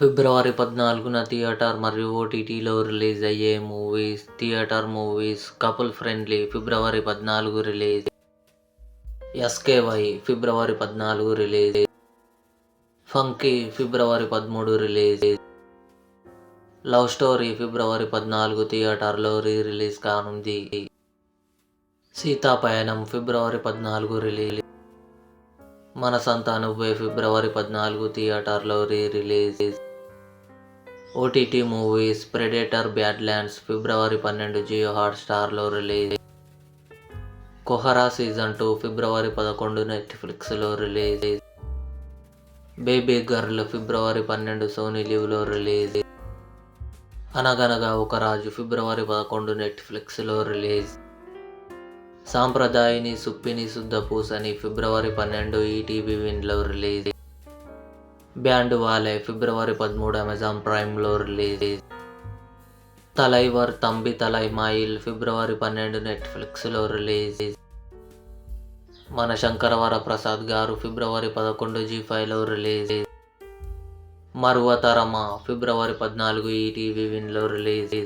ఫిబ్రవరి 14న theatre మరియు ఓటీటీలో release అయ్యే movies. Theatre movies: Couple Friendly ఫిబ్రవరి 14 రిలీజ్. ఎస్కేవై ఫిబ్రవరి 14 రిలీజ్. ఫంకీ ఫిబ్రవరి 13 రిలీజ్. లవ్ స్టోరీ ఫిబ్రవరి 14 థియేటర్లో రిలీజ్ కానుంది. సీతాపయనం ఫిబ్రవరి 14 రిలీజ్. మనసంతా నువ్వే ఫిబ్రవరి 14 థియేటర్లో release. OTT movies: Predator Badlands ఫిబ్రవరి 12 జియో హాట్‌స్టార్లో రిలీజ్. కొహరా సీజన్ 2 ఫిబ్రవరి 11 నెట్‌ఫ్లిక్స్‌లో రిలీజ్. బేబీ గర్ల్ ఫిబ్రవరి 12 సోనీ లివ్‌లో రిలీజ్. అనగనగా ఒక రాజు ఫిబ్రవరి 11 నెట్‌ఫ్లిక్స్‌లో రిలీజ్. సాంప్రదాయిని సుప్పిని శుద్ధపూసని ఫిబ్రవరి 12 ఈటీవీ విన్‌లో రిలీజ్. బ్యాండ్ వాలే ఫిబ్రవరి 13 అమెజాన్ ప్రైమ్‌లో రిలీజ్. తలైవర్ తంబి తలైమాయిల్ ఫిబ్రవరి 12 నెట్‌ఫ్లిక్స్‌లో రిలీజ్. మన శంకరవరప్రసాద్ గారు ఫిబ్రవరి 11 జీ5లో రిలీజ్. మరువతరమా ఫిబ్రవరి 14 ఈటీవీ విన్‌లో రిలీజ్.